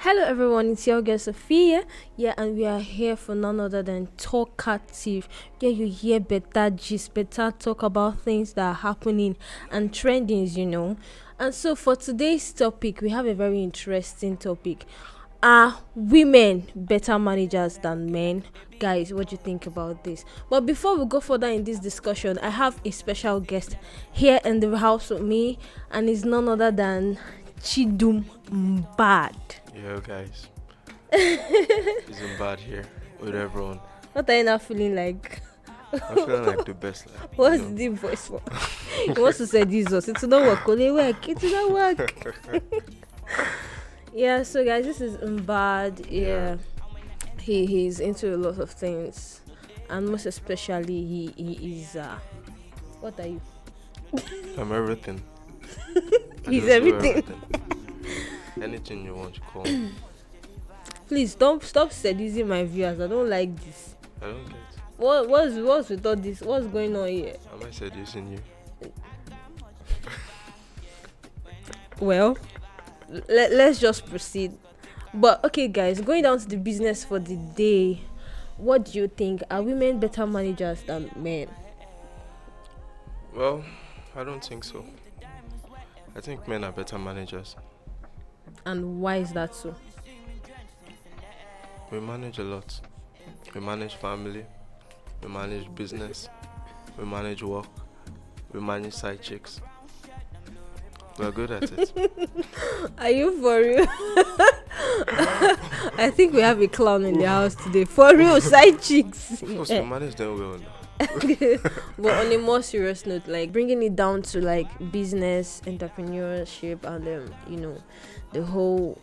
Hello everyone, it's your girl Sophia. Yeah, and we are here for none other than Talkative. Yeah, you hear better gist, better talk about things that are happening and trendings. And so for today's topic, we have a very interesting topic. Are women better managers than men? Guys, what do you think about this? But before we go further in this discussion, I have a special guest here in the house with me, and it's none other than Chidum Bad. Yo guys, isn't bad here with everyone. What are you now feeling like? I'm feeling like the best. What's the deep voice for? He wants to say Jesus. It's not work. Only work. It's not work. Yeah. So guys, this is Mbad. Yeah. He's into a lot of things, and most especially he is. What are you? I'm everything. He's everything. Anything you want to call me. Please don't stop seducing my viewers. I don't like this. I don't get. What's with all this? What's going on here? Am I seducing you? Well, let's just proceed. But okay, guys, going down to the business for the day. What do you think? Are women better managers than men? Well, I don't think so. I think men are better managers. And why is that so? We manage a lot. We manage family. We manage business. We manage work. We manage side chicks. We're good at it. Are you for real? I think we have a clown in the house today. For real, side chicks. Of course, we manage them well now. But on a more serious note, like bringing it down to like business, entrepreneurship, and the whole.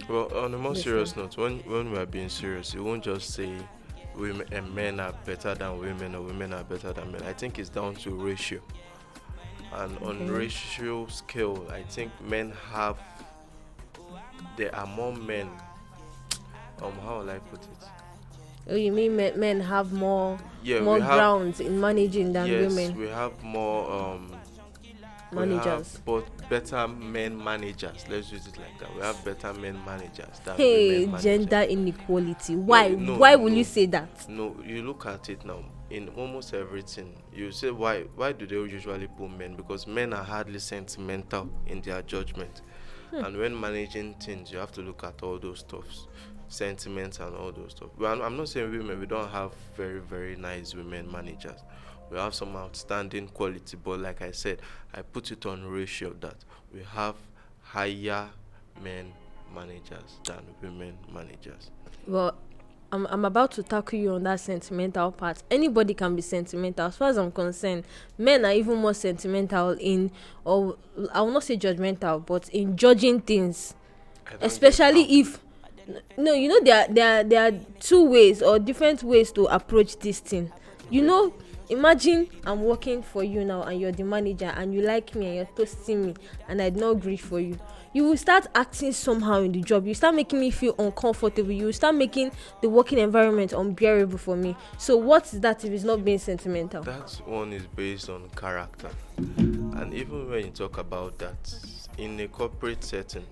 Well, on a more serious note, when we are being serious, you won't just say women and men are better than women or women are better than men. I think it's down to ratio. And on ratio scale, I think there are more men. How will I put it? Oh, you mean men have more grounds in managing than women? Yes, we have more managers. But better men managers. Let's use it like that. We have better men managers than women managers. Gender inequality. Why? Why will you say that? No, you look at it now. In almost everything, you say why do they usually put men? Because men are hardly sentimental in their judgment. And when managing things, you have to look at all those stuffs. Sentiments and all those stuff. Well, I'm not saying women, we don't have very, very nice women managers. We have some outstanding quality, but like I said, I put it on ratio that we have higher men managers than women managers. Well, I'm about to tackle you on that sentimental part. Anybody can be sentimental. As far as I'm concerned, men are even more sentimental or I will not say judgmental, but in judging things. Especially if there are two ways or different ways to approach this thing. Imagine I'm working for you now and you're the manager and you like me and you're toasting me and I don't agree for you. You will start acting somehow in the job. You start making me feel uncomfortable. You will start making the working environment unbearable for me. So what is that if it's not being sentimental? That one is based on character. And even when you talk about that, in a corporate setting,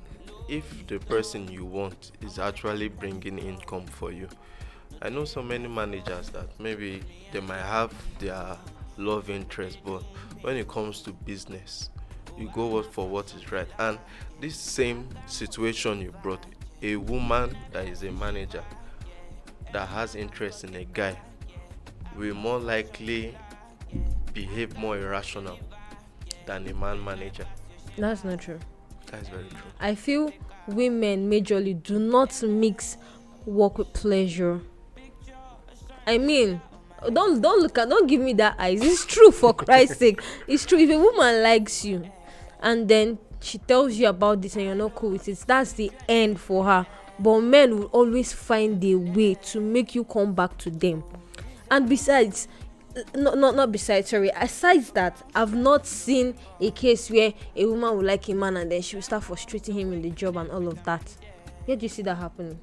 if the person you want is actually bringing income for you, I know so many managers that maybe they might have their love interest, but when it comes to business, you go for what is right. And this same situation you brought, a woman that is a manager that has interest in a guy will more likely behave more irrational than a man manager. That's not true. That's very true. I feel women majorly do not mix work with pleasure. I mean, don't give me that eyes. It's true, for Christ's sake. It's true. If a woman likes you and then she tells you about this and you're not cool with it, that's the end for her. But men will always find a way to make you come back to them. And besides, aside that, I've not seen a case where a woman will like a man and then she will start frustrating him in the job and all of that. Where do you see that happening?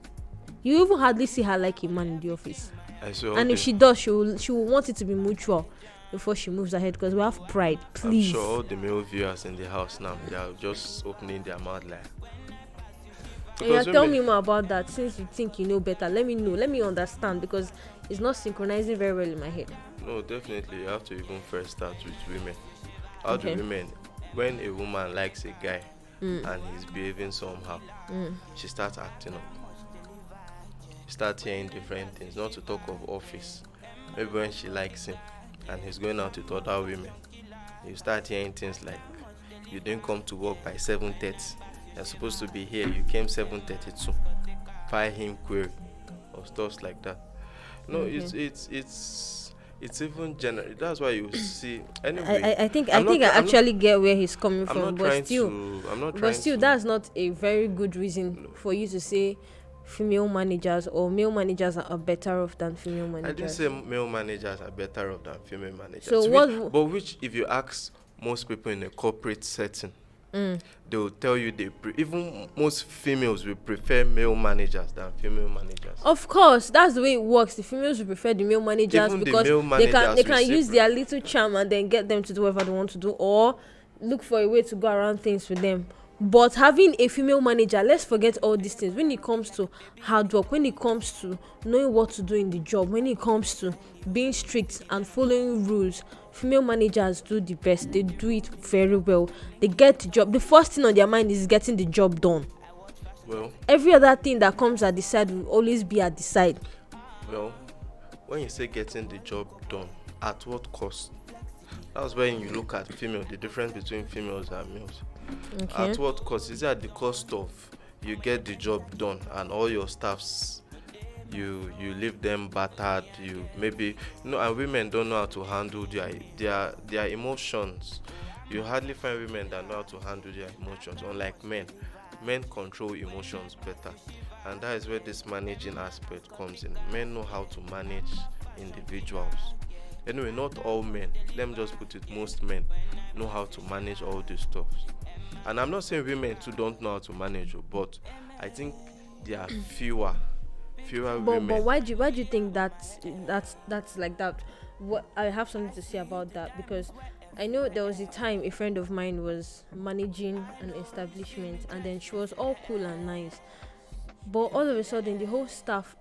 You even hardly see her like a man in the office. And if she does, she will want it to be mutual before she moves ahead, because we have pride. Please. I'm sure all the male viewers in the house now, they are just opening their mouth like, Yeah, Because tell women, me more about that. Since you think you know better, let me know. Let me understand because it's not synchronizing very well in my head. no, definitely you have to even first start with women. How do Okay. women, when a woman likes a guy and he's behaving somehow, she starts acting up. Start hearing different things, not to talk of office. Maybe when she likes him and he's going out with other women, you start hearing things like, you didn't come to work by 7:30. You're supposed to be here, you came 7:32. Fire him query or stuff like that. No, Okay. it's even general. That's why you see. I, Anyway, I I think I I'm not think I try- actually get where he's coming I'm from, not but trying still, to I'm not but trying still, to that's not a very good reason for you to say female managers or male managers are better off than female I didn't say managers. male managers are better off than female So managers. Which if you ask most people in a corporate setting, they will tell you even most females will prefer male managers than female managers. Of course, that's the way it works. The females will prefer the male managers Even the because male they can managers will use their little charm and then get them to do whatever they want to do or look for a way to go around things with them. But having a female manager, let's forget all these things. When it comes to hard work, when it comes to knowing what to do in the job, when it comes to being strict and following rules, female managers do the best. They do it very well. They get the job. The first thing on their mind is getting the job done. Well, Every other thing that comes at the side will always be at the side. well, when you say getting the job done, at what cost? That's when you look at female, the difference between females and males. Okay. At what cost? Is it at the cost of you get the job done and all your staffs, you leave them battered, you maybe, and women don't know how to handle their emotions. You hardly find women that know how to handle their emotions, unlike men. Men control emotions better, and that is where this managing aspect comes in. Men know how to manage individuals. Anyway, not all men, let me just put it, most men know how to manage all this stuff. And I'm not saying women too don't know how to manage, but I think there are fewer But women. why do you think that's like that? What I have something to say about that because I know there was a time a friend of mine was managing an establishment and then she was all cool and nice. But all of a sudden the whole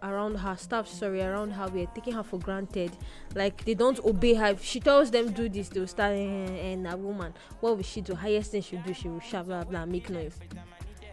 around her were taking her for granted. Like they don't obey her. If she tells them do this, they'll start and a woman. What will she do? Highest thing she do, she will shout blah blah make noise.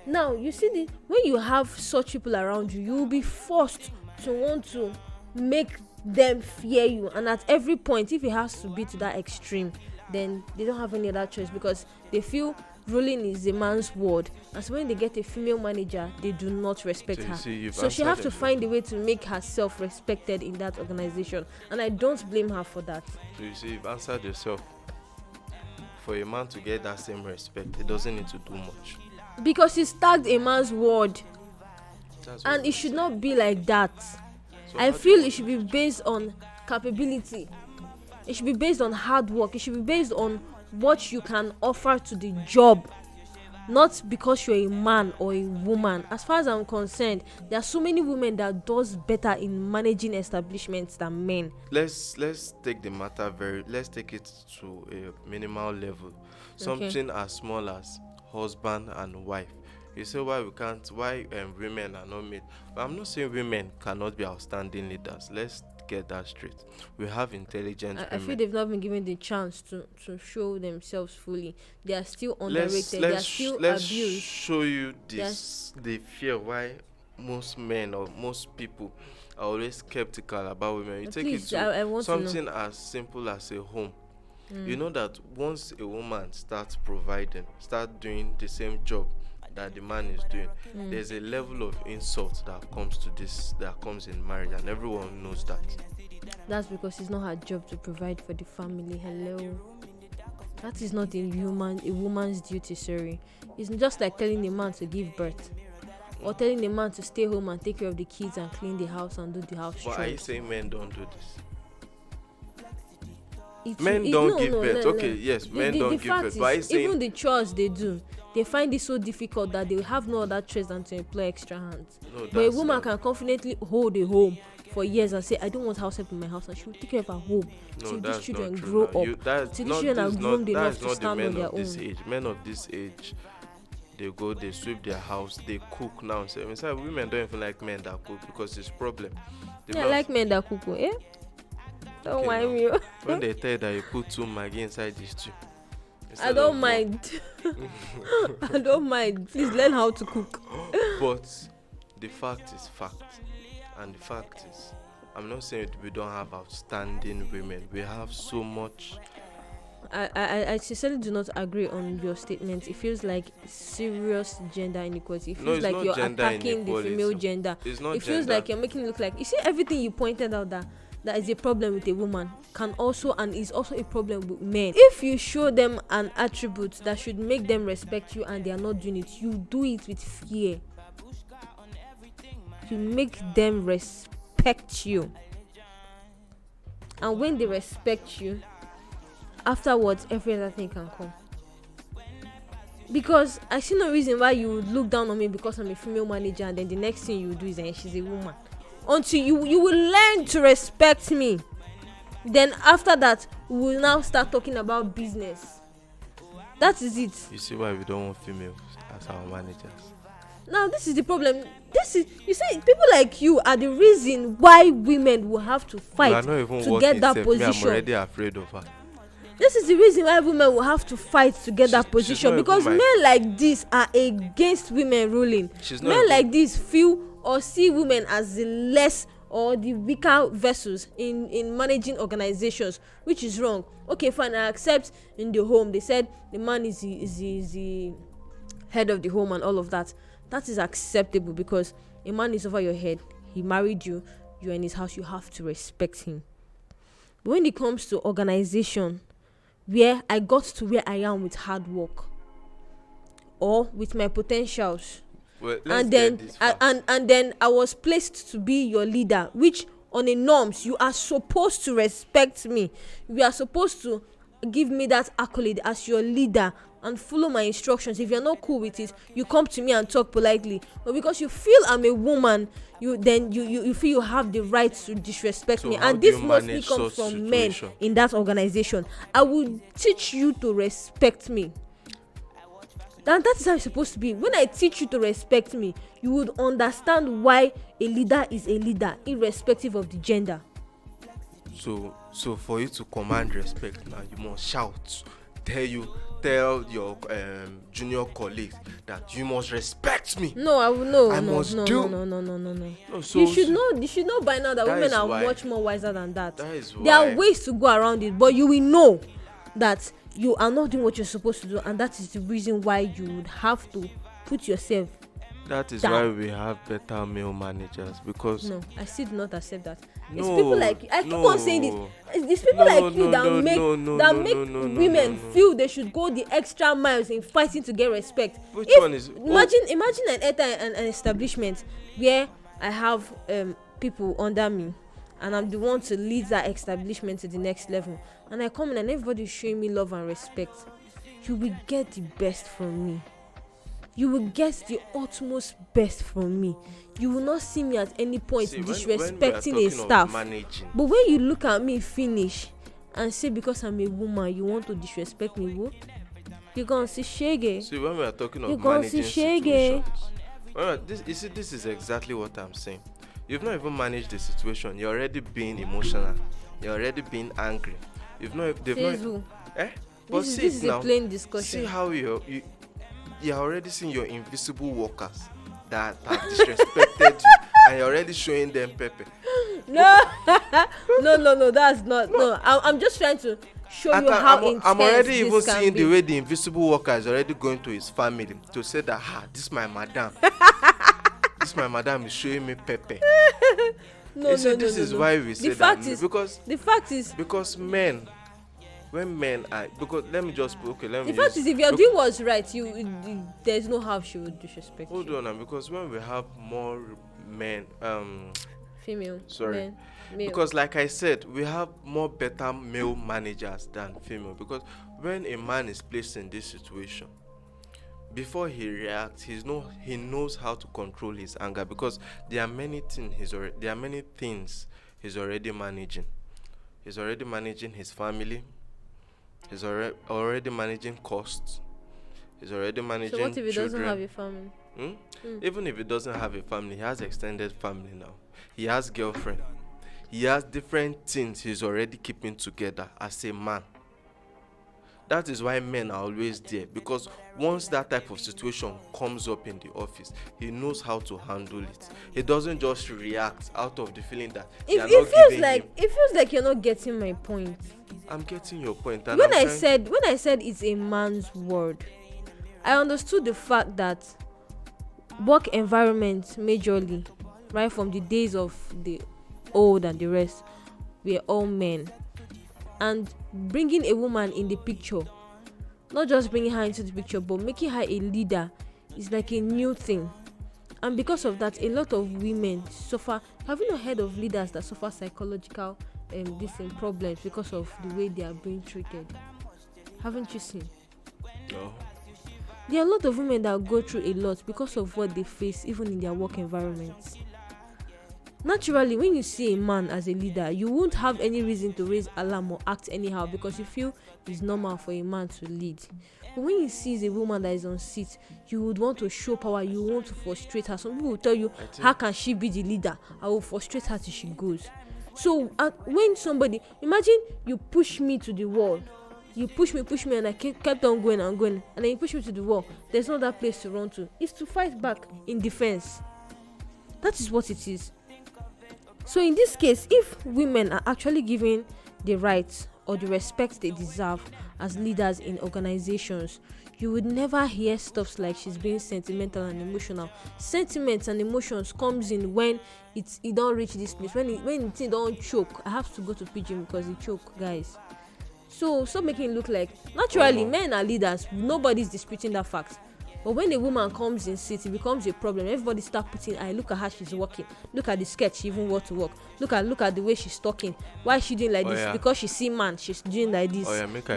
Now you see when you have such people around you, you'll be forced to want to make them fear you, and at every point if it has to be to that extreme, then they don't have any other choice because they feel ruling is a man's word, and so when they get a female manager they do not respect So you her. see, you've So she answered have to them. find a way to make herself respected in that organization, and I don't blame her for that. So you see, you've answered yourself. For a man to get that same respect, he doesn't need to do much. Because he's tagged a man's word, That's what and we it should say. not be like that. So I how do feel you- it should be based on capability. It should be based on hard work. It should be based on what you can offer to the job, not because you're a man or a woman. As far as I'm concerned, there are so many women that does better in managing establishments than men. let's take the matter let's take it to a minimal level. Something as small as husband and wife. You say why women are not made. But I'm not saying women cannot be outstanding leaders. Let's get that straight. We have intelligent I feel women. they've not been given the chance to show themselves fully. They are still underrated. They are still Let's abused. show you this the fear why most men or most people are always skeptical about women. You take Please, it to I want to know. something as simple as a home. You know that once a woman starts doing the same job that the man is doing, there's a level of insult that comes in marriage, and everyone knows that. That's because it's not her job to provide for the family. Hello. That is not a woman's duty, sorry. It's just like telling a man to give birth. Or telling a man to stay home and take care of the kids and clean the house and do the house But are you chores. saying men don't do this? Men don't give birth. Okay, yes, men don't give birth. But are you saying even the chores they do, they find it so difficult that they have no other choice than to employ extra hands. no? But a That's woman not- can confidently hold a home for years and say, I don't want house help in my house, and she will take care of her home No, till that's these children not true grow now. up. Till these Not children are this, groomed not, enough that's to not the stand men on their of this own. age. Men of this age They go, they sweep their house, they cook now. So inside, women don't even like men that cook because it's problem. The Yeah, I man, like men that cook. Eh? Don't okay mind now. me. When they tell you that you put 2 maggi inside the stew, I instead don't of one. mind. I don't mind. Please learn how to cook. But the fact is fact, and the fact is, I'm not saying we don't have outstanding women. We have so much. I sincerely do not agree on your statement. It feels like serious gender inequality. It No, feels it's like not you're gender attacking the female inequality. gender. It's not It feels gender. like you're making it look like, you see, everything you pointed out that is a problem with a woman can also and is also a problem with men. If you show them an attribute that should make them respect you and they are not doing it, you do it with fear. You make them respect you. And when they respect you, afterwards every other thing can come. Because I see no reason why you would look down on me because I'm a female manager, and then the next thing you do is that she's a woman. Until you will learn to respect me. Then after that, we will now start talking about business. That is it. You see why we don't want females as our managers? Now this is the problem. This is, you see, people like you are the reason why women will have to We fight are not even to get that self. Me, I'm position. already afraid of her. This is the reason why women will have to fight to get that She's position, not because even men like this are against women ruling. She's not Men even- like this feel or see women as the less or the weaker vessels in managing organizations, which is wrong. Okay, fine, I accept in the home they said the man is the head of the home and all of that. That is acceptable because a man is over your head. He married you. You're in his house. You have to respect him. But when it comes to organization, where I got to where I am with hard work or with my potentials, Well, let's and get then this fact. and then I was placed to be your leader, which on a norms you are supposed to respect me. You are supposed to give me that accolade as your leader and follow my instructions. If you're not cool with it, you come to me and talk politely. But because you feel I'm a woman, you feel you have the right to disrespect So me. how And do this you mostly manage comes such from men situation? in that organization. I will teach you to respect me. And that is how it's supposed to be. When I teach you to respect me, you would understand why a leader is a leader, irrespective of the gender. So for you to command respect now, you must shout. Tell your junior colleagues that you must respect me. No, I will no. I no, must no, do- no, no, no, no, no, no. No, so You should know. You should know by now that That women is are why- much more wiser than that. That is There why are ways to go around it, but you will know that you are not doing what you're supposed to do, and that is the reason why you would have to put yourself. that is down. why we have better male managers, because No, I still do not accept that. It's No, people like you. I keep on saying this. no. It's people No, like you no, that no, make no, no, that no, make no, no, no, women no. feel they should go the extra miles in fighting to get respect. Which If- one is- imagine an establishment where I have people under me, and I'm the one to lead that establishment to the next level, and I come in and everybody's showing me love and respect. You will get the best from me. You will get the utmost best from me. You will not see me at any point See, when we are disrespecting a talking of staff. managing, But when you look at me finish and say because I'm a woman you want to disrespect me, who? You gonna see shege. see when we are talking You of gonna managing see shege. situations, this is exactly what I'm saying. You've not even managed the situation. You're already being emotional. You're already being angry. They've Says not. who? But This see is it now. a plain See discussion. how you're already seeing your invisible workers that have disrespected you, and you're already showing them pepper. No, no, that's not. No, I'm just trying to show you how intense I'm already this even can seeing be. the way the invisible worker is already going to his family to say that, this my madam. This my madam is showing me pepper. No, You see, no, this no, is no. why we say The fact that is, because the fact is, men, when men are, because let me just the fact is, if you're doing what's right, there's no how she would disrespect hold you. on now, because when we have more men, Female. sorry. Men, male. because like I said, we have more better male managers than female, because when a man is placed in this situation, before he reacts, he knows how to control his anger, because there are many things he's already managing. He's already managing his family. He's already managing costs. He's already So what managing if he doesn't have children. a family? Even if he doesn't have a family, he has extended family now. He has girlfriend. He has different things he's already keeping together as a man. That is why men are always there, because once that type of situation comes up in the office, he knows how to handle it. He doesn't just react out of the feeling that they are not giving him. It feels like you're not getting my point. I'm getting your point, and When I said it's a man's word, I understood the fact that work environment majorly, right from the days of the old and the rest, we're all men. And bringing a woman in the picture, not just bringing her into the picture, but making her a leader, is like a new thing. And because of that, a lot of women suffer. Have you not heard of leaders that suffer psychological problems because of the way they are being treated? Haven't you seen? No. There are a lot of women that go through a lot because of what they face, even in their work environments. Naturally, when you see a man as a leader, you won't have any reason to raise alarm or act anyhow, because you feel it's normal for a man to lead. But when you see a woman that is on seat, you would want to show power, you want to frustrate her. Some people will tell you, how can she be the leader? I will frustrate her till she goes. So when somebody, imagine you push me to the wall, you push me, and I kept on going, and then you push me to the wall. There's no other place to run to. It's to fight back in defense. That is what it is. So in this case, if women are actually given the rights or the respect they deserve as leaders in organizations, you would never hear stuff like she's being sentimental and emotional. Sentiments and emotions comes in when it don't reach this place. When it don't choke. I have to go to pigeon because it choke, guys. So stop making it look like naturally men are leaders. Nobody's disputing that fact. But when a woman comes in seat, it becomes a problem. Everybody start putting, look at how she's walking. Look at the skirt she even wore to work. Look at the way she's talking. Why is she doing like this? Yeah. Because she see man, she's doing like this.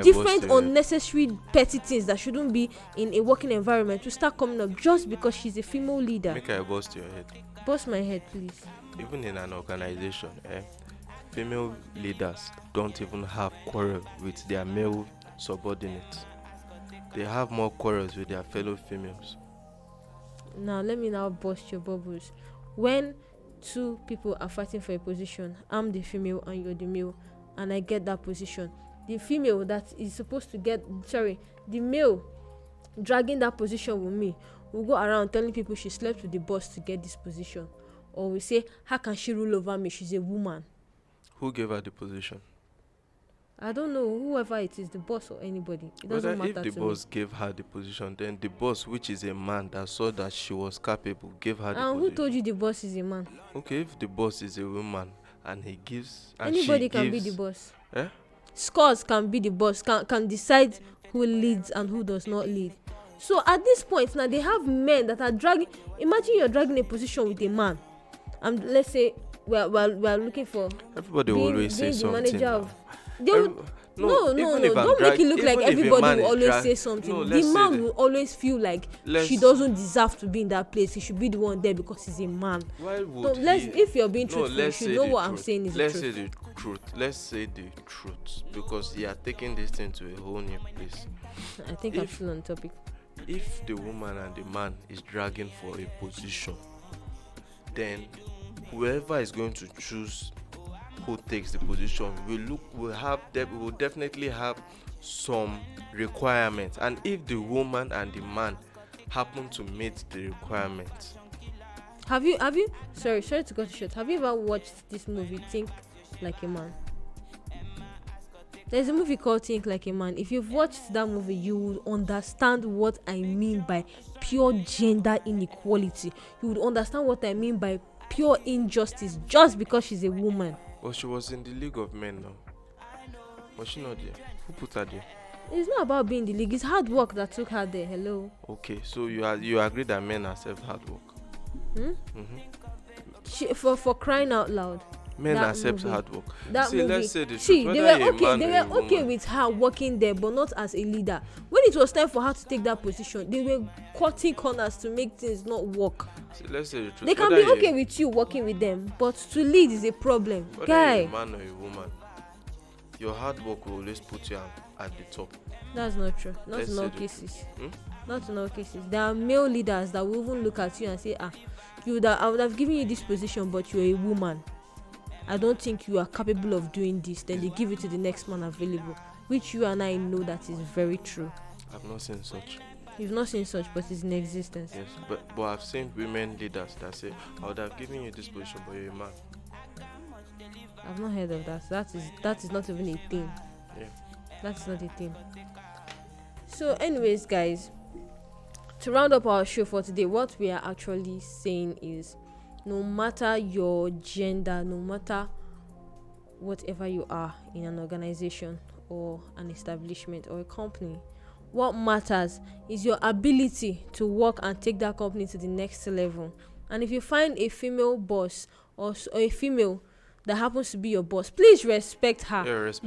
Different unnecessary petty things that shouldn't be in a working environment to start coming up just because she's a female leader. Make I bust your head. Bust my head, please. Even in an organization, female leaders don't even have quarrel with their male subordinates. They have more quarrels with their fellow females. Now let me bust your bubbles. When two people are fighting for a position, I'm the female and you're the male, and I get that position, the female that is supposed to the male dragging that position with me will go around telling people she slept with the boss to get this position, or we say, how can she rule over me? She's a woman. Who gave her the position? I don't know, whoever it is, the boss or anybody. It doesn't matter to me. If the boss gave her the position, then the boss, which is a man that saw that she was capable, gave her the position. And who told you the boss is a man? Okay, if the boss is a woman and he gives, and anybody she can gives, be the boss. Scores can be the boss, can decide who leads and who does not lead. So at this point now, they have men that are dragging. Imagine you're dragging a position with a man, and let's say we're looking for. Everybody will always say something. The manager of. No. Don't make it look like everybody will always say something. The man will always feel like she doesn't deserve to be in that place. He should be the one there because he's a man. Why would if you're being truthful, you should know what I'm saying is the truth. Let's say the truth. Let's say the truth, because you are taking this thing to a whole new place. I think I'm still on topic. If the woman and the man is dragging for a position, then whoever is going to choose who takes the position will definitely have some requirements, and if the woman and the man happen to meet the requirements. Have you sorry to cut you short, have you ever watched this movie Think Like a Man? There's a movie called Think Like a Man. If you've watched that movie, you will understand what I mean by pure gender inequality. You would understand what I mean by pure injustice just because she's a woman. But she was in the League of Men now. Was she not there? Who put her there? It's not about being the league. It's hard work that took her there. Hello. Okay, so you agree that men accept hard work? For crying out loud. Men accept hard work. That movie. Let's say the truth. They were okay with her working there, but not as a leader. When it was time for her to take that position, they were cutting corners to make things not work. Let's say the truth. They can be okay with you working with them, but to lead is a problem. Guy. Whether you're a man or a woman, your hard work will always put you at the top. That's not true. Not in all cases. Not in all cases. There are male leaders that will even look at you and say, I would have given you this position, but you're a woman. I don't think you are capable of doing this. Then they give it to the next man available, which you and I know that is very true. I've not seen such. You've not seen such, but it's in existence. Yes, but I've seen women leaders that say, I would have given you this position, but you're a man. I've not heard of that. That is not even a thing. Yeah. That's not a thing. So, anyways, guys, to round up our show for today, what we are actually saying is, no matter your gender, no matter whatever you are in an organization or an establishment or a company, what matters is your ability to work and take that company to the next level. And if you find a female boss or a female that happens to be your boss, please respect her. Yeah, respect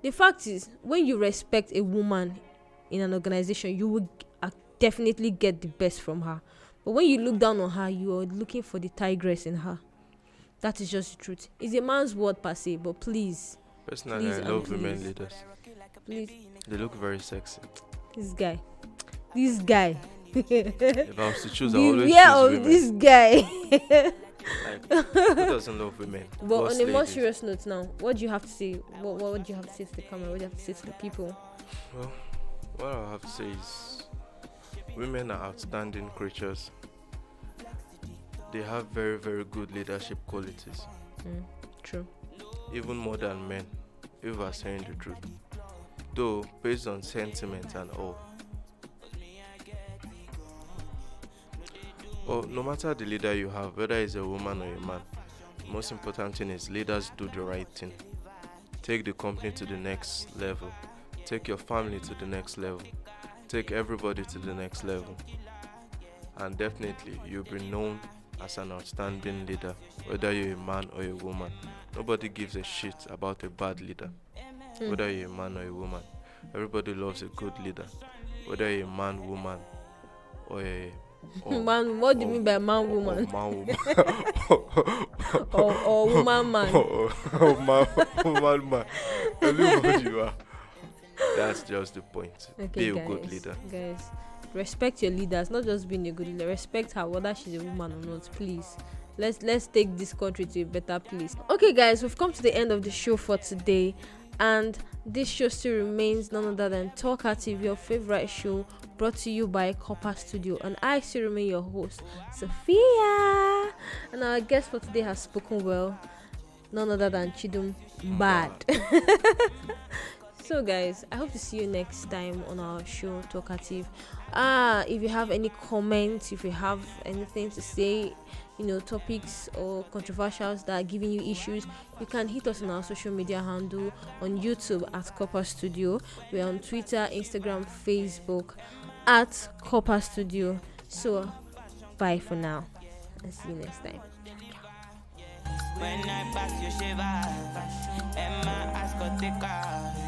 the fact is, when you respect a woman in an organization, you will definitely get the best from her. But when you look down on her, you are looking for the tigress in her. That is just the truth. It's a man's word per se, but please. Personally, I love women leaders. Please. They look very sexy. This guy. If I was to choose, I always choose women. This guy. Like, who doesn't love women? But on a more serious note now, what do you have to say? What do you have to say to the camera? What do you have to say to the people? Well, what I have to say is, women are outstanding creatures. They have very, very good leadership qualities. True. Even more than men, if we are saying the truth. Though, based on sentiment and all. Well, no matter the leader you have, whether it's a woman or a man, the most important thing is leaders do the right thing. Take the company to the next level. Take your family to the next level. Take everybody to the next level. And definitely, you'll be known as an outstanding leader, whether you're a man or a woman. Nobody gives a shit about a bad leader, whether you're a man or a woman. Everybody loves a good leader, whether you're a man, woman, or a man. What do you mean by man, woman? Man, woman. or woman, man. Man. Everybody you are. That's just the point. Okay, be a good leader. Guys, respect your leaders, not just being a good leader. Respect her, whether she's a woman or not, please. Let's take this country to a better place. Okay, guys, we've come to the end of the show for today, and this show still remains none other than Talkative, your favorite show, brought to you by Corper Studio, and I still remain your host, Sophia. And our guest for today has spoken well, none other than Chidum Bad. So guys, I hope to see you next time on our show Talkative. If you have any comments, if you have anything to say, topics or controversials that are giving you issues, you can hit us on our social media handle on YouTube at Corper Studio. We're on Twitter, Instagram, Facebook at Corper Studio. So bye for now and see you next time. When I pass you shiver, and my ass got thicker.